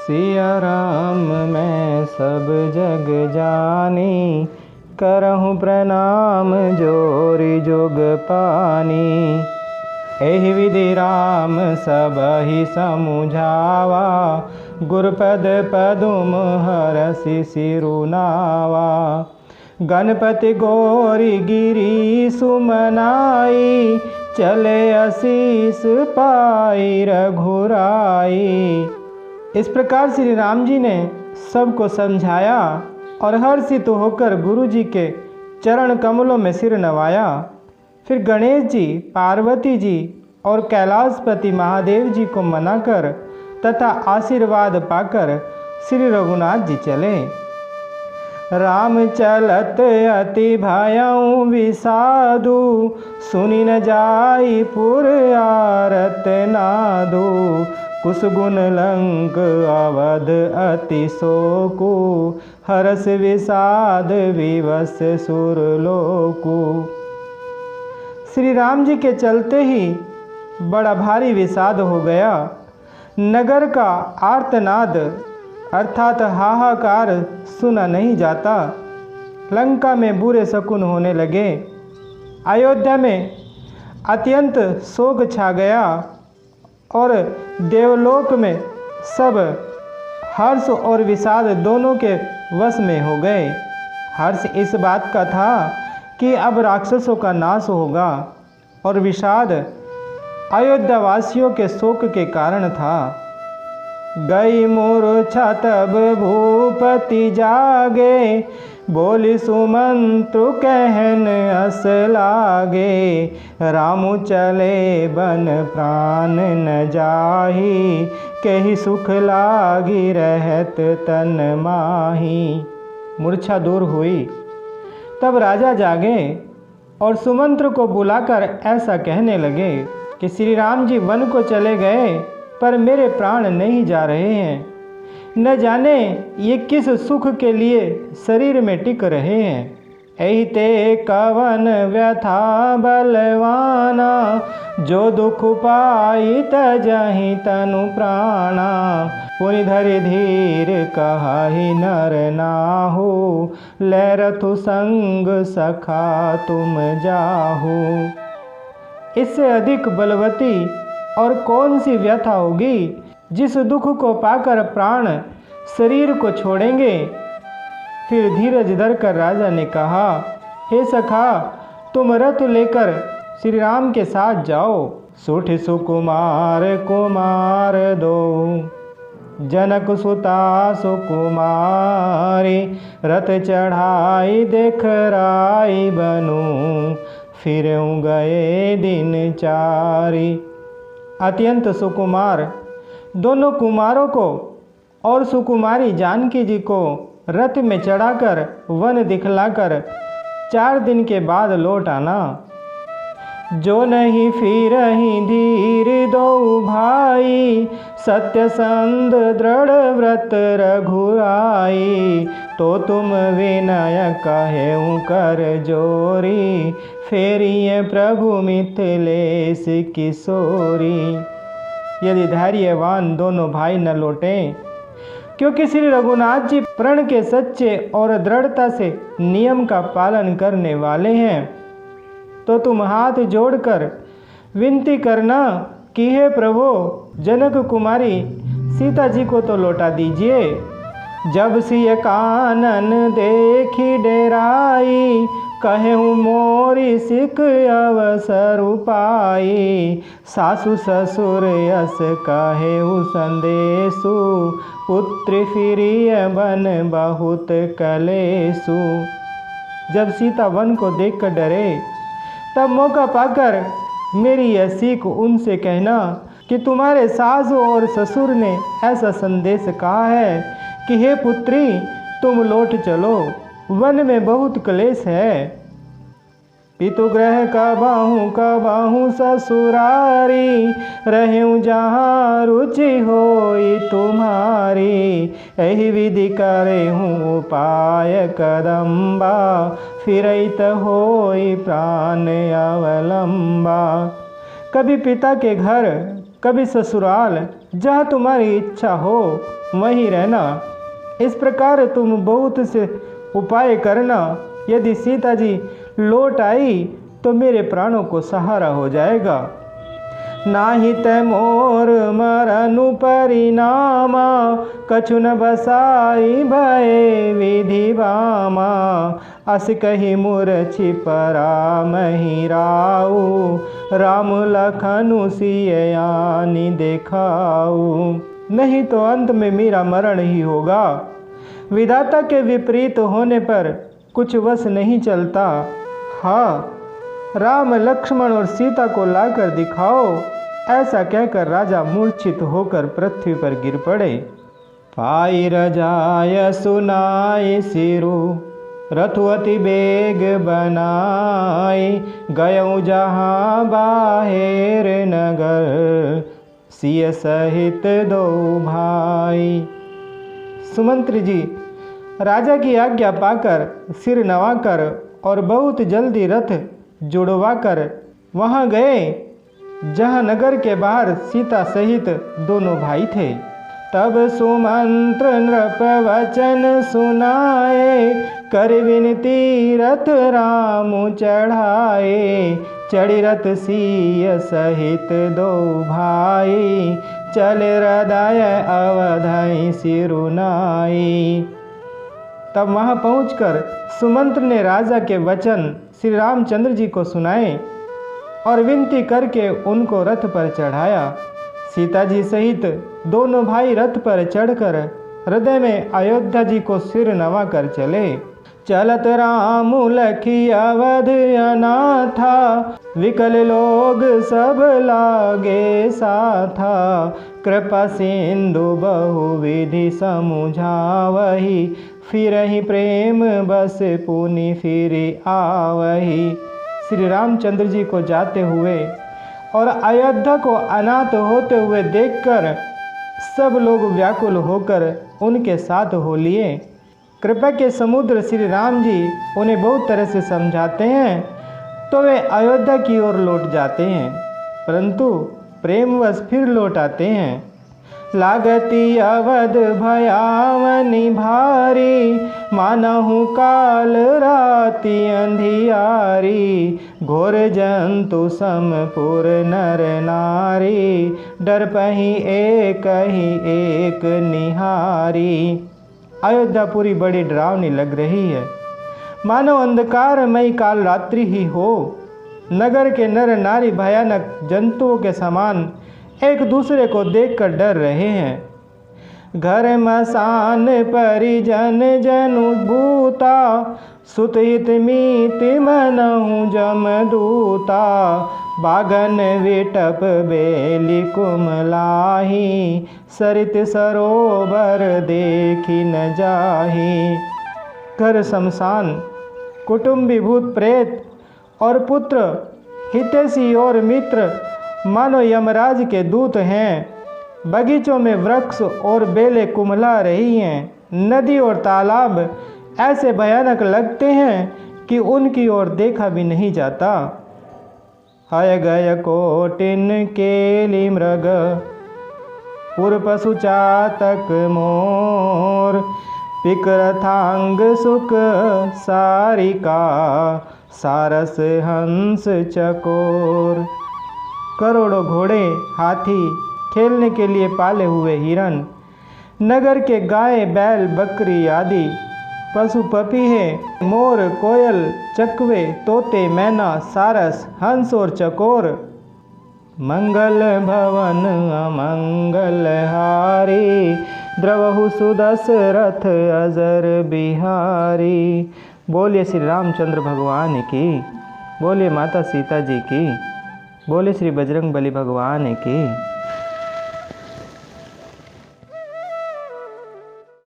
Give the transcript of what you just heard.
सिया राम मैं सब जग जानी, करहूँ प्रणाम जोरि जोग पानी। एहि विधि राम सबहि समुझावा, गुरपद पदुम हरषि सिरुनावा। गणपति गौरी गिरी सुमनाई, चले आशीष पाई रघुराई। इस प्रकार श्री राम जी ने सबको समझाया और हर्षित होकर गुरु जी के चरण कमलों में सिर नवाया। फिर गणेश जी, पार्वती जी और कैलाशपति महादेव जी को मनाकर तथा आशीर्वाद पाकर श्री रघुनाथ जी चले। राम चलत अति भयउ विषादु, सुनि न जाई पुर आरत नादु। कुसगुन लंक अवध अति शोकु, हरष विषाद विवश सुरलोकु। श्री राम जी के चलते ही बड़ा भारी विषाद हो गया। नगर का आर्तनाद अर्थात हाहाकार सुना नहीं जाता। लंका में बुरे शकुन होने लगे। अयोध्या में अत्यंत शोक छा गया और देवलोक में सब हर्ष और विषाद दोनों के वश में हो गए। हर्ष इस बात का था कि अब राक्षसों का नाश होगा और विषाद अयोध्या वासियों के शोक के कारण था। गई मूर्छा तब भूपति जागे, बोली सुमंत्रु कहन अस लागे। रामु चले बन प्राण न जाही, कही सुख लागी रहत तन माही। मूर्छा दूर हुई तब राजा जागे और सुमंत्र को बुलाकर ऐसा कहने लगे कि श्री राम जी वन को चले गए पर मेरे प्राण नहीं जा रहे हैं। न जाने ये किस सुख के लिए शरीर में टिक रहे हैं। एहि ते कवन व्यथा बलवाना, जो दुख पाई तजहि तनु प्राणा। पुनि धरि धीर कहाहि नर नाहु, लै रथु संग सखा तुम जाहु। इससे अधिक बलवती और कौन सी व्यथा होगी जिस दुख को पाकर प्राण शरीर को छोड़ेंगे। फिर धीरज धरकर राजा ने कहा, हे सखा तुम रथ लेकर श्री राम के साथ जाओ। सुठ सुकुमार कुमार दो, जनक सुता सुकुमारी। रथ चढ़ाई देख राई बनु, फिर गए दिन चारी। अत्यंत सुकुमार दोनों कुमारों को और सुकुमारी जानकी जी को रथ में चढ़ाकर वन दिखलाकर 4 दिन के बाद लौट आना। जो नहीं फिरहि धीर दो भाई, सत्य संध दृढ़ व्रत रघुराई। तो तुम विनय कहेऊ कर जोरी, फेरिए प्रभु मिथिलेश किशोरी। यदि धैर्यवान दोनों भाई न लौटें, क्योंकि श्री रघुनाथ जी प्रण के सच्चे और दृढ़ता से नियम का पालन करने वाले हैं, तो तुम हाथ जोड़कर विनती करना कि हे प्रभु जनक कुमारी सीता जी को तो लौटा दीजिए। जब सिय कानन देखी डेराई, कहूँ मोरी सिख अवसर पाई। सासु ससुर यस कहेऊ संदेशु, पुत्र फिरिय बन बहुत कलेसु। जब सीता वन को देखकर डरे तब मौका पाकर मेरी यह सीख उनसे कहना कि तुम्हारे सासु और ससुर ने ऐसा संदेश कहा है कि हे पुत्री तुम लौट चलो, वन में बहुत क्लेश है। पितुग्रह कबाहू ससुरारी, रहूँ जहाँ रुचि होई तुम्हारी। एहि विधि करेहूँ उपाय कदम्बा, फिरैत होई प्राण अवलंबा। कभी पिता के घर, कभी ससुराल, जहाँ तुम्हारी इच्छा हो वहीं रहना। इस प्रकार तुम बहुत से उपाय करना। यदि सीता जी लौट आई तो मेरे प्राणों को सहारा हो जाएगा। नाही ते मोर मरनु परिणामा, कछु न बसाई भय विधि बामा। अस कही मूर्छि परामहि राऊ, राम लखनु सिय आनि देखाऊ। नहीं तो अंत में मेरा मरण ही होगा। विधाता के विपरीत होने पर कुछ वश नहीं चलता। हाँ, राम लक्ष्मण और सीता को लाकर दिखाओ। ऐसा कहकर राजा मूर्छित होकर पृथ्वी पर गिर पड़े। पाई रजाय सुनाई सिरु, रथुअति बेग बनाई। गयऊ जहाँ बाहेर नगर, सिय सहित दो भाई। सुमंत्री जी राजा की आज्ञा पाकर सिर नवाकर और बहुत जल्दी रथ जुड़वाकर वहाँ गए जहाँ नगर के बाहर सीता सहित दोनों भाई थे। तब सुमंत्र नृप वचन सुनाए, कर विनती रथ राम चढ़ाए। चढ़ी रथ सिय सहित दो भाई, चले हृदय अवधि सिरुनाई। तब वहाँ पहुंचकर सुमंत्र ने राजा के वचन श्री रामचंद्र जी को सुनाए और विनती करके उनको रथ पर चढ़ाया। सीता जी सहित दोनों भाई रथ पर चढ़कर हृदय में अयोध्या जी को सिर नवा कर चले। चलत राम लखी अवध अनाथा, विकल लोग सब लागे साथा। कृपा सिंधु बहुविधि समुझावही, फिरहि प्रेम बस पुनि फिरि आवही। श्री रामचंद्र जी को जाते हुए और अयोध्या को अनाथ होते हुए देखकर सब लोग व्याकुल होकर उनके साथ हो लिए। कृपा के समुद्र श्री राम जी उन्हें बहुत तरह से समझाते हैं तो वे अयोध्या की ओर लौट जाते हैं, परंतु प्रेमवश फिर लौट आते हैं। लागती अवध भयावनी भारी, मानहु काल राति अंधियारी। घोर जंतु समपुर नर नारी, डर पही एक ही एक निहारी। अयोध्यापुरी बड़ी डरावनी लग रही है, मानो अंधकारमयी काल रात्रि ही हो। नगर के नर नारी भयानक जंतुओं के समान एक दूसरे को देखकर डर रहे हैं। घर मसान परिजन जनु भूता, सुत हित मीत मनहु जमदूता। बागन विटप बेली कुमलाही, सरित सरोवर देखी न जाही। घर शमशान, कुटुंबी भूत प्रेत और पुत्र, हितैषी और मित्र मानो यमराज के दूत हैं। बगीचों में वृक्ष और बेलें कुम्हला रही हैं। नदी और तालाब ऐसे भयानक लगते हैं कि उनकी ओर देखा भी नहीं जाता। हय गय कोटिन केली मृग, पुर पशु चातक मोर। पिकरथांग सुख सारिका, सारस हंस चकोर। करोड़ों घोड़े, हाथी, खेलने के लिए पाले हुए हिरन, नगर के गाय बैल बकरी आदि पशु पपीहे, मोर कोयल चकवे तोते मैना सारस हंस और चकोर। मंगल भवन अमंगल हारी, द्रवहु सुदशरथ अजर बिहारी। बोलिए श्री रामचंद्र भगवान की, बोलिए माता सीता जी की, बोले श्री बजरंग बली भगवान की।